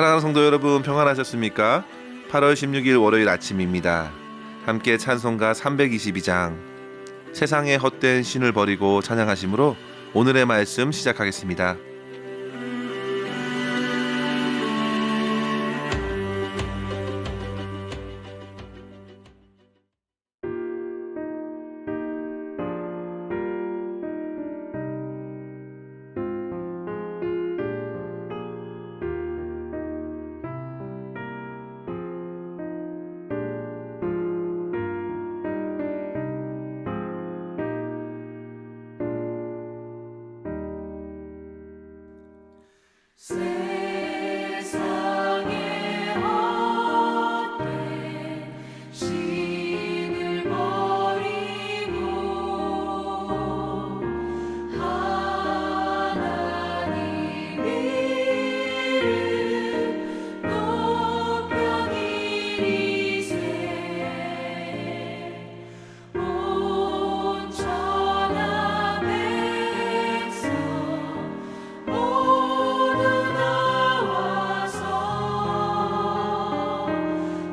사랑하는 성도 여러분, 평안하셨습니까? 8월 16일 월요일 아침입니다. 함께 찬송가 322장 세상의 헛된 신을 버리고 찬양하심으로 오늘의 말씀 시작하겠습니다. 세상의 헛된 신을 버리고 하나님 이름 높여 기리세 온 천하 백성 모두 나와서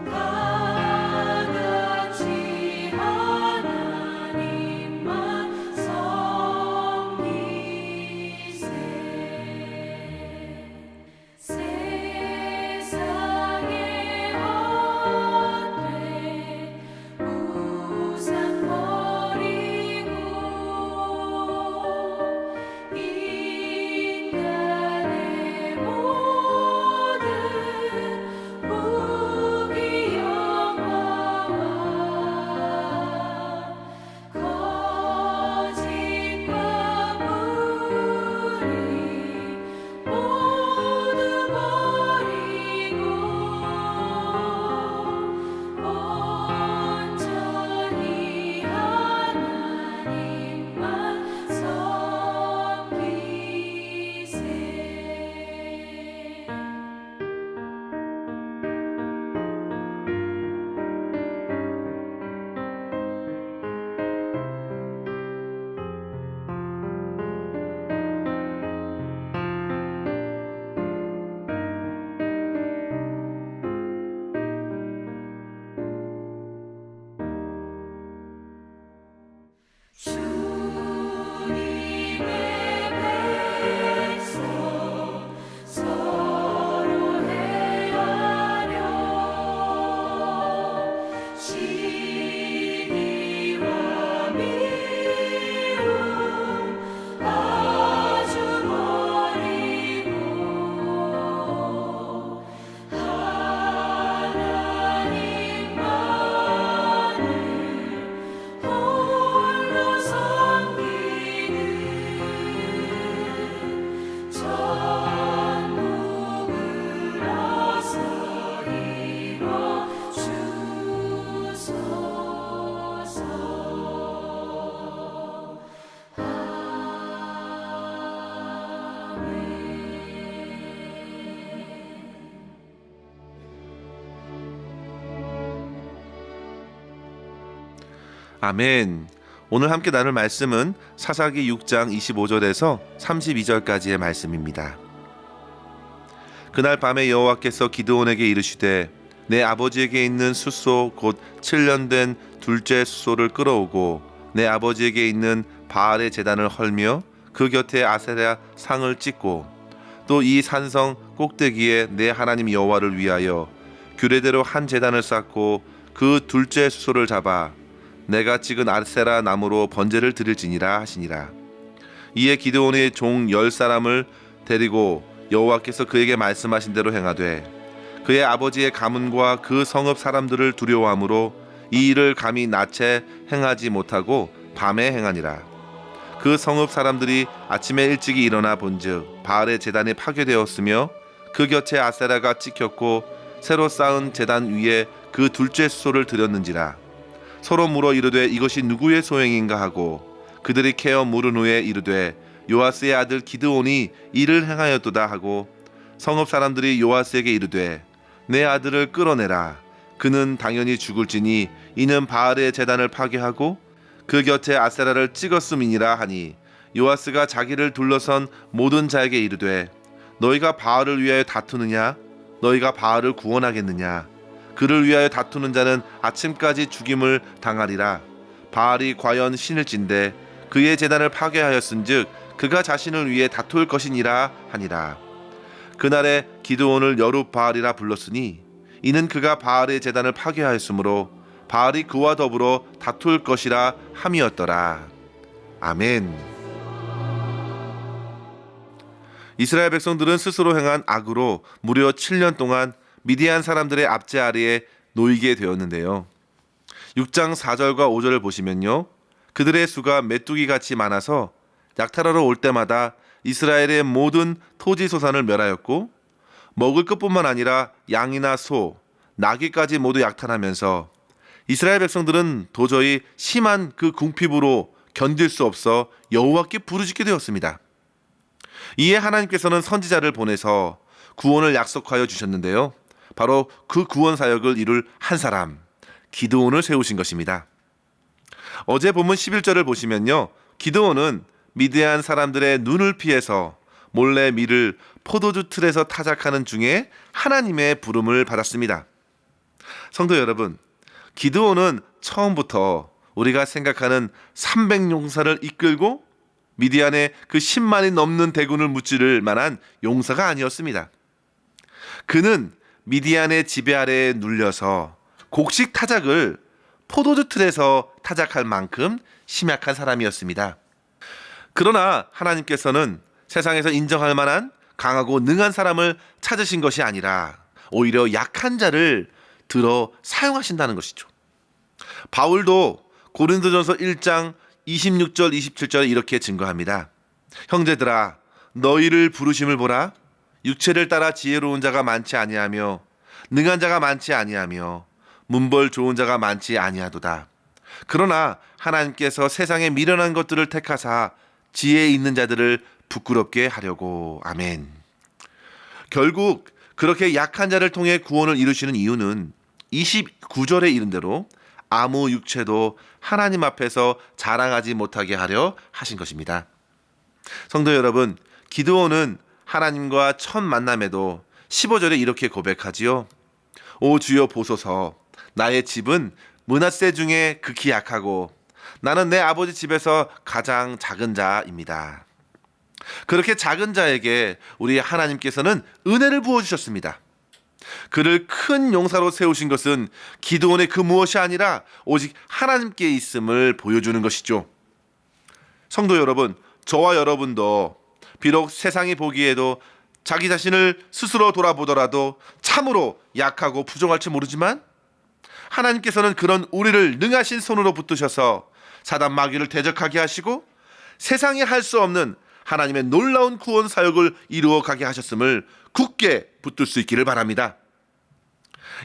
다같이 하나님만 섬기세. 세상의 헛된 우상 버리고 인간의 모든 부귀영화와 거짓과 불의 모두 버리고 온전히 하나님만 섬기세. 주님의 백성 서로 헤아려 시기와 미움 아주 버리고 하나님만을 홀로 섬기는 천국을 어서 이뤄 주소서. 아멘. 오늘 함께 나눌 말씀은 사사기 6장 25절에서 32절까지의 말씀입니다. 그날 밤에 여호와께서 기드온에게 이르시되 내 아버지에게 있는 숫소 곧 7년 된 둘째 숫소를 끌어오고 내 아버지에게 있는 바알의 제단을 헐며 그 곁에 아세라 상을 찍고 또 이 산성 꼭대기에 내 하나님 여호와를 위하여 규례대로 한 제단을 쌓고 그 둘째 숫소를 잡아 내가 찍은 아세라 나무로 번제를 드릴지니라 하시니라. 이에 기드온의 종 10사람을 데리고 여호와께서 그에게 말씀하신 대로 행하되 그의 아버지의 가문과 그 성읍 사람들을 두려워하므로 이 일을 감히 낮에 행하지 못하고 밤에 행하니라. 그 성읍 사람들이 아침에 일찍이 일어나 본즉 바알의 제단이 파괴되었으며 그 곁에 아세라가 찍혔고 새로 쌓은 제단 위에 그 둘째 숫소를 드렸는지라. 서로 물어 이르되 이것이 누구의 소행인가 하고 그들이 캐어 물은 후에 이르되 요아스의 아들 기드온이 이를 행하였도다 하고 성읍 사람들이 요아스에게 이르되 내 아들을 끌어내라. 그는 당연히 죽을지니 이는 바알의 제단을 파괴하고 그 곁에 아세라를 찍었음이니라 하니 요아스가 자기를 둘러선 모든 자에게 이르되 너희가 바알을 위하여 다투느냐? 너희가 바알을 구원하겠느냐? 그를 위하여 다투는 자는 아침까지 죽임을 당하리라. 바알이 과연 신일진데 그의 제단을 파괴하였은즉 그가 자신을 위해 다툴 것이니라 하니라. 그날에 기드온을 여룹바알이라 불렀으니 이는 그가 바알의 제단을 파괴하였으므로 바알이 그와 더불어 다툴 것이라 함이었더라. 아멘. 이스라엘 백성들은 스스로 행한 악으로 무려 7년 동안 미디안 사람들의 압제 아래에 놓이게 되었는데요. 6장 4절과 5절을 보시면요, 그들의 수가 메뚜기같이 많아서 약탈하러 올 때마다 이스라엘의 모든 토지 소산을 멸하였고, 먹을 것뿐만 아니라 양이나 소, 나귀까지 모두 약탈하면서 이스라엘 백성들은 도저히 심한 그 궁핍으로 견딜 수 없어 여호와께 부르짖게 되었습니다. 이에 하나님께서는 선지자를 보내서 구원을 약속하여 주셨는데요, 바로 그 구원 사역을 이룰 한 사람, 기드온을 세우신 것입니다. 어제 본문 11절을 보시면요, 기드온은 미드안 사람들의 눈을 피해서 몰래 밀을 포도주 틀에서 타작하는 중에 하나님의 부름을 받았습니다. 성도 여러분, 기드온은 처음부터 우리가 생각하는 300용사를 이끌고 미디안의 그 10만이 넘는 대군을 무찌를 만한 용사가 아니었습니다. 그는 미디안의 지배 아래에 눌려서 곡식 타작을 포도주 틀에서 타작할 만큼 심약한 사람이었습니다. 그러나 하나님께서는 세상에서 인정할 만한 강하고 능한 사람을 찾으신 것이 아니라 오히려 약한 자를 들어 사용하신다는 것이죠. 바울도 고린도전서 1장 26절 27절에 이렇게 증거합니다. 형제들아, 너희를 부르심을 보라. 육체를 따라 지혜로운 자가 많지 아니하며 능한 자가 많지 아니하며 문벌 좋은 자가 많지 아니하도다. 그러나 하나님께서 세상에 미련한 것들을 택하사 지혜 있는 자들을 부끄럽게 하려고. 아멘. 결국 그렇게 약한 자를 통해 구원을 이루시는 이유는 29절에 이른 대로 아무 육체도 하나님 앞에서 자랑하지 못하게 하려 하신 것입니다. 성도 여러분, 기드온은 하나님과 첫 만남에도 15절에 이렇게 고백하지요. 오 주여 보소서, 나의 집은 므낫세 중에 극히 약하고 나는 내 아버지 집에서 가장 작은 자입니다. 그렇게 작은 자에게 우리 하나님께서는 은혜를 부어주셨습니다. 그를 큰 용사로 세우신 것은 기드온의 그 무엇이 아니라 오직 하나님께 있음을 보여주는 것이죠. 성도 여러분, 저와 여러분도 비록 세상이 보기에도 자기 자신을 스스로 돌아보더라도 참으로 약하고 부족할지 모르지만 하나님께서는 그런 우리를 능하신 손으로 붙드셔서 사단 마귀를 대적하게 하시고 세상이 할 수 없는 하나님의 놀라운 구원 사역을 이루어 가게 하셨음을 굳게 붙들 수 있기를 바랍니다.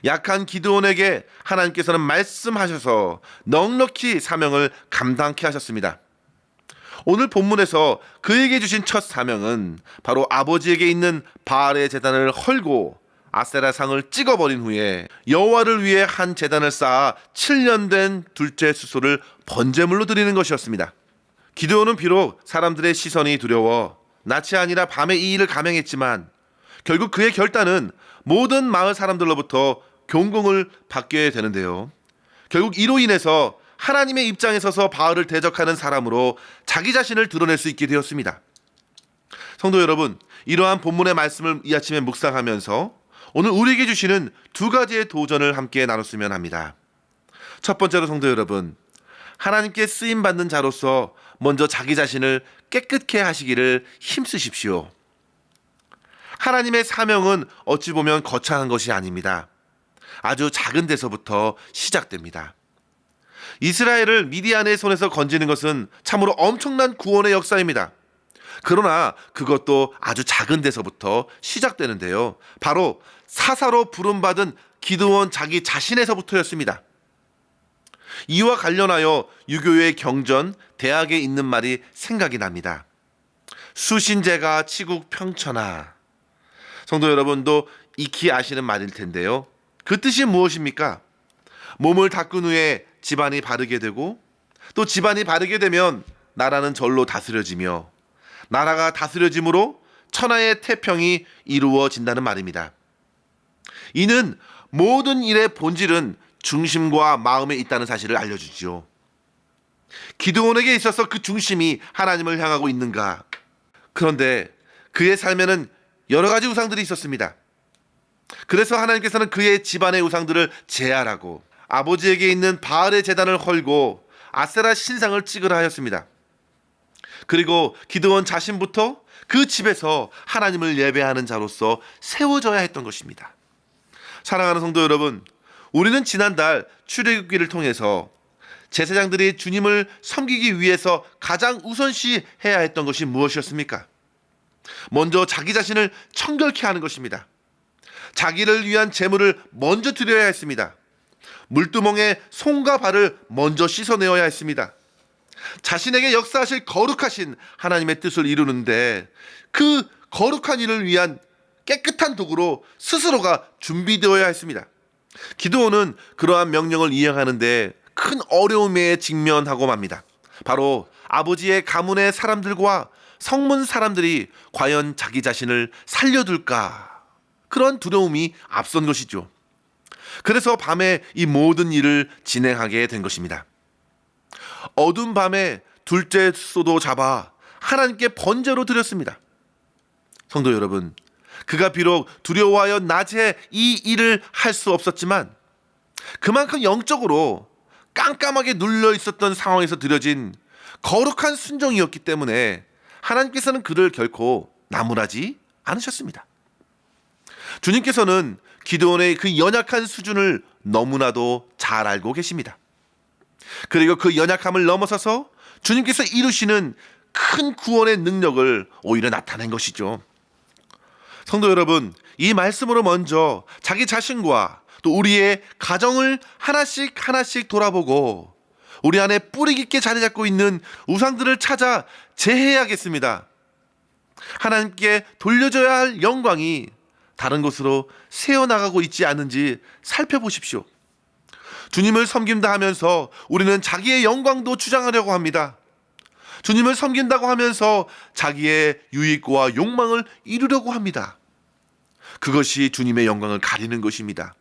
약한 기드온에게 하나님께서는 말씀하셔서 넉넉히 사명을 감당케 하셨습니다. 오늘 본문에서 그에게 주신 첫 사명은 바로 아버지에게 있는 바알의 제단을 헐고 아세라상을 찍어버린 후에 여호와를 위해 한 제단을 쌓아 7년 된 둘째 수소를 번제물로 드리는 것이었습니다. 기드온은 비록 사람들의 시선이 두려워 낮이 아니라 밤에 이 일을 감행했지만 결국 그의 결단은 모든 마을 사람들로부터 경공을 받게 되는데요. 결국 이로 인해서 하나님의 입장에 서서 바알을 대적하는 사람으로 자기 자신을 드러낼 수 있게 되었습니다. 성도 여러분, 이러한 본문의 말씀을 이 아침에 묵상하면서 오늘 우리에게 주시는 두 가지의 도전을 함께 나눴으면 합니다. 첫 번째로 성도 여러분, 하나님께 쓰임받는 자로서 먼저 자기 자신을 깨끗게 하시기를 힘쓰십시오. 하나님의 사명은 어찌 보면 거창한 것이 아닙니다. 아주 작은 데서부터 시작됩니다. 이스라엘을 미디안의 손에서 건지는 것은 참으로 엄청난 구원의 역사입니다. 그러나 그것도 아주 작은 데서부터 시작되는데요. 바로 사사로 부름받은 기드온 자기 자신에서부터였습니다. 이와 관련하여 유교의 경전 대학에 있는 말이 생각이 납니다. 수신제가 치국 평천하. 성도 여러분도 익히 아시는 말일 텐데요. 그 뜻이 무엇입니까? 몸을 닦은 후에 집안이 바르게 되고 또 집안이 바르게 되면 나라는 절로 다스려지며 나라가 다스려짐으로 천하의 태평이 이루어진다는 말입니다. 이는 모든 일의 본질은 중심과 마음에 있다는 사실을 알려주지요. 기드온에게 있어서 그 중심이 하나님을 향하고 있는가? 그런데 그의 삶에는 여러 가지 우상들이 있었습니다. 그래서 하나님께서는 그의 집안의 우상들을 제하라고 아버지에게 있는 바알의 제단을 헐고 아세라 신상을 찍으라 하였습니다. 그리고 기드온 자신부터 그 집에서 하나님을 예배하는 자로서 세워져야 했던 것입니다. 사랑하는 성도 여러분, 우리는 지난달 출애굽기를 통해서 제사장들이 주님을 섬기기 위해서 가장 우선시 해야 했던 것이 무엇이었습니까? 먼저 자기 자신을 청결케 하는 것입니다. 자기를 위한 제물을 먼저 드려야 했습니다. 물두멍에 손과 발을 먼저 씻어내어야 했습니다. 자신에게 역사하실 거룩하신 하나님의 뜻을 이루는데 그 거룩한 일을 위한 깨끗한 도구로 스스로가 준비되어야 했습니다. 기드온은 그러한 명령을 이행하는데 큰 어려움에 직면하고 맙니다. 바로 아버지의 가문의 사람들과 성문 사람들이 과연 자기 자신을 살려둘까? 그런 두려움이 앞선 것이죠. 그래서 밤에 이 모든 일을 진행하게 된 것입니다. 어두운 밤에 둘째 소도 잡아 하나님께 번제로 드렸습니다. 성도 여러분, 그가 비록 두려워하여 낮에 이 일을 할 수 없었지만 그만큼 영적으로 깜깜하게 눌려 있었던 상황에서 드려진 거룩한 순종이었기 때문에 하나님께서는 그를 결코 나무라지 않으셨습니다. 주님께서는 기드온의 그 연약한 수준을 너무나도 잘 알고 계십니다. 그리고 그 연약함을 넘어서서 주님께서 이루시는 큰 구원의 능력을 오히려 나타낸 것이죠. 성도 여러분, 이 말씀으로 먼저 자기 자신과 또 우리의 가정을 하나씩 돌아보고 우리 안에 뿌리 깊게 자리 잡고 있는 우상들을 찾아 제해야겠습니다. 하나님께 돌려줘야 할 영광이 다른 곳으로 새어나가고 있지 않은지 살펴보십시오. 주님을 섬긴다 하면서 우리는 자기의 영광도 주장하려고 합니다. 주님을 섬긴다고 하면서 자기의 유익과 욕망을 이루려고 합니다. 그것이 주님의 영광을 가리는 것입니다.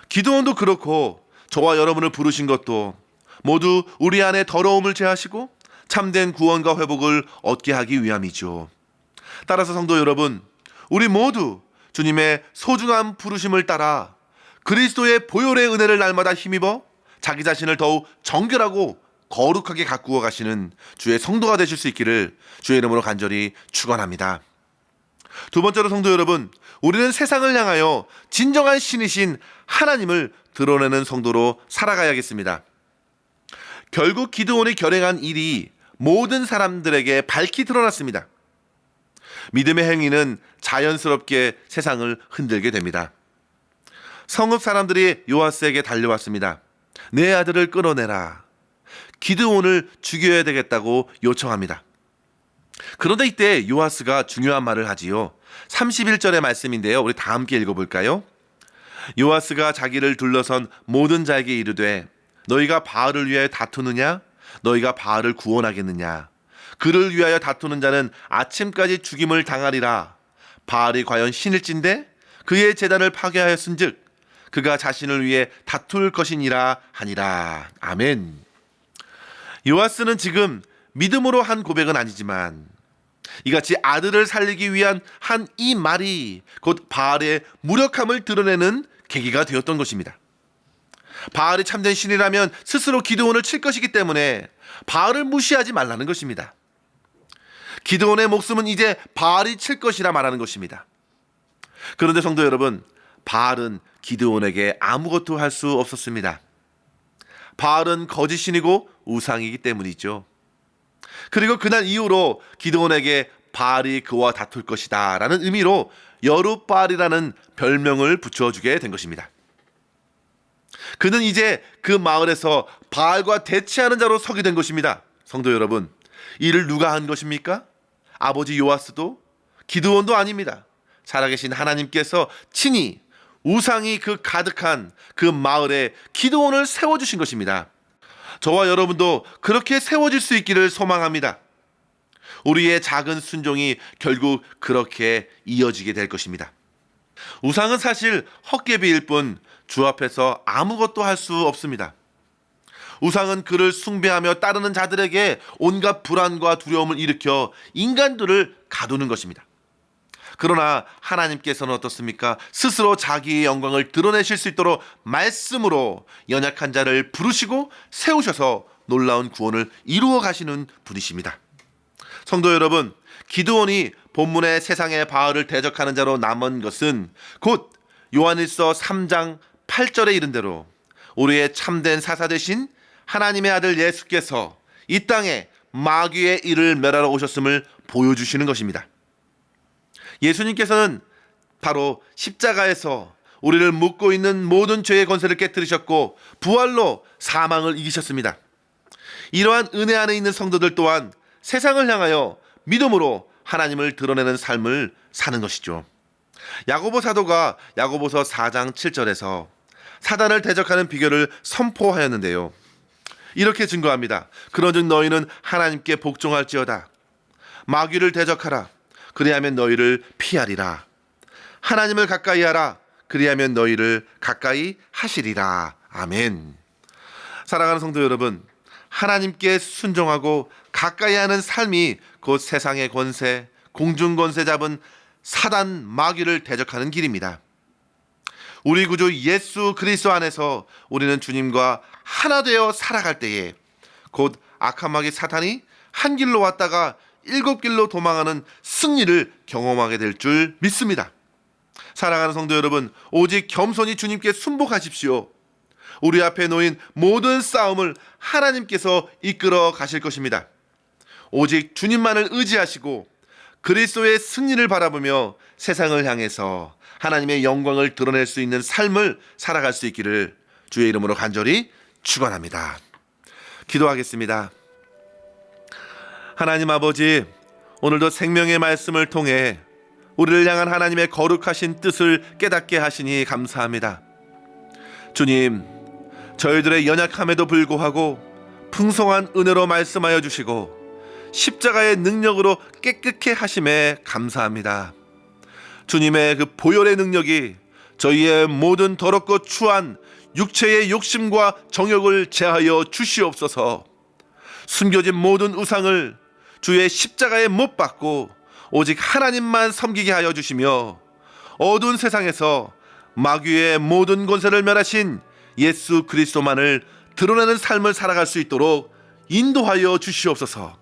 기드온도 그렇고 저와 여러분을 부르신 것도 모두 우리 안에 더러움을 제하시고 참된 구원과 회복을 얻게 하기 위함이죠. 따라서 성도 여러분, 우리 모두 주님의 소중한 부르심을 따라 그리스도의 보혈의 은혜를 날마다 힘입어 자기 자신을 더욱 정결하고 거룩하게 가꾸어 가시는 주의 성도가 되실 수 있기를 주의 이름으로 간절히 축원합니다. 두 번째로 성도 여러분, 우리는 세상을 향하여 진정한 신이신 하나님을 드러내는 성도로 살아가야겠습니다. 결국 기드온이 결행한 일이 모든 사람들에게 밝히 드러났습니다. 믿음의 행위는 자연스럽게 세상을 흔들게 됩니다. 성읍 사람들이 요아스에게 달려왔습니다. 내 아들을 끌어내라. 기드온을 죽여야 되겠다고 요청합니다. 그런데 이때 요아스가 중요한 말을 하지요. 31절의 말씀인데요. 우리 다 함께 읽어볼까요? 요아스가 자기를 둘러선 모든 자에게 이르되 너희가 바알을 위하여 다투느냐? 너희가 바알을 구원하겠느냐? 그를 위하여 다투는 자는 아침까지 죽임을 당하리라. 바알이 과연 신일진데 그의 제단을 파괴하였은즉 그가 자신을 위해 다툴 것이니라 하니라. 아멘. 요아스는 지금 믿음으로 한 고백은 아니지만 이같이 아들을 살리기 위한 한 이 말이 곧 바알의 무력함을 드러내는 계기가 되었던 것입니다. 바알이 참된 신이라면 스스로 기드온을 칠 것이기 때문에 바알을 무시하지 말라는 것입니다. 기드온의 목숨은 이제 바알이 칠 것이라 말하는 것입니다. 그런데 성도 여러분, 바알은 기드온에게 아무것도 할 수 없었습니다. 바알은 거짓신이고 우상이기 때문이죠. 그리고 그날 이후로 기드온에게 바알이 그와 다툴 것이다 라는 의미로 여룻바알이라는 별명을 붙여주게 된 것입니다. 그는 이제 그 마을에서 바알과 대치하는 자로 서게 된 것입니다. 성도 여러분, 이를 누가 한 것입니까? 아버지 요아스도 기드온도 아닙니다. 살아계신 하나님께서 친히 우상이 그 가득한 그 마을에 기드온을 세워주신 것입니다. 저와 여러분도 그렇게 세워질 수 있기를 소망합니다. 우리의 작은 순종이 결국 그렇게 이어지게 될 것입니다. 우상은 사실 헛개비일 뿐 주 앞에서 아무것도 할 수 없습니다. 우상은 그를 숭배하며 따르는 자들에게 온갖 불안과 두려움을 일으켜 인간들을 가두는 것입니다. 그러나 하나님께서는 어떻습니까? 스스로 자기의 영광을 드러내실 수 있도록 말씀으로 연약한 자를 부르시고 세우셔서 놀라운 구원을 이루어 가시는 분이십니다. 성도 여러분, 기드온이 본문의 세상의 바알을 대적하는 자로 남은 것은 곧 요한일서 3장 8절에 이른 대로 우리의 참된 사사 되신 하나님의 아들 예수께서 이 땅에 마귀의 일을 멸하러 오셨음을 보여주시는 것입니다. 예수님께서는 바로 십자가에서 우리를 묶고 있는 모든 죄의 권세를 깨뜨리셨고 부활로 사망을 이기셨습니다. 이러한 은혜 안에 있는 성도들 또한 세상을 향하여 믿음으로 하나님을 드러내는 삶을 사는 것이죠. 야고보 사도가 야고보서 4장 7절에서 사단을 대적하는 비결을 선포하였는데요. 이렇게 증거합니다. 그런즉 너희는 하나님께 복종할지어다. 마귀를 대적하라. 그리하면 너희를 피하리라. 하나님을 가까이 하라. 그리하면 너희를 가까이 하시리라. 아멘. 사랑하는 성도 여러분, 하나님께 순종하고 가까이 하는 삶이 곧 세상의 권세, 공중 권세 잡은 사단 마귀를 대적하는 길입니다. 우리 구주 예수 그리스도 안에서 우리는 주님과 하나 되어 살아갈 때에 곧 악한 마귀 사탄이 한 길로 왔다가 7길로 도망하는 승리를 경험하게 될 줄 믿습니다. 사랑하는 성도 여러분, 오직 겸손히 주님께 순복하십시오. 우리 앞에 놓인 모든 싸움을 하나님께서 이끌어 가실 것입니다. 오직 주님만을 의지하시고 그리스도의 승리를 바라보며 세상을 향해서 하나님의 영광을 드러낼 수 있는 삶을 살아갈 수 있기를 주의 이름으로 간절히 축원합니다. 기도하겠습니다. 하나님 아버지, 오늘도 생명의 말씀을 통해 우리를 향한 하나님의 거룩하신 뜻을 깨닫게 하시니 감사합니다. 주님, 저희들의 연약함에도 불구하고 풍성한 은혜로 말씀하여 주시고 십자가의 능력으로 깨끗게 하심에 감사합니다. 주님의 그 보혈의 능력이 저희의 모든 더럽고 추한 육체의 욕심과 정욕을 제하여 주시옵소서. 숨겨진 모든 우상을 주의 십자가에 못 박고 오직 하나님만 섬기게 하여 주시며 어두운 세상에서 마귀의 모든 권세를 멸하신 예수 그리스도만을 드러내는 삶을 살아갈 수 있도록 인도하여 주시옵소서.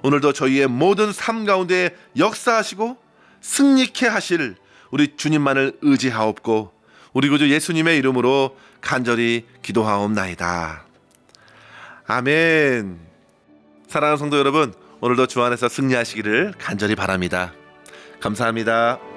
오늘도 저희의 모든 삶 가운데 역사하시고 승리케 하실 우리 주님만을 의지하옵고 우리 구주 예수님의 이름으로 간절히 기도하옵나이다. 아멘. 사랑하는 성도 여러분, 오늘도 주 안에서 승리하시기를 간절히 바랍니다. 감사합니다.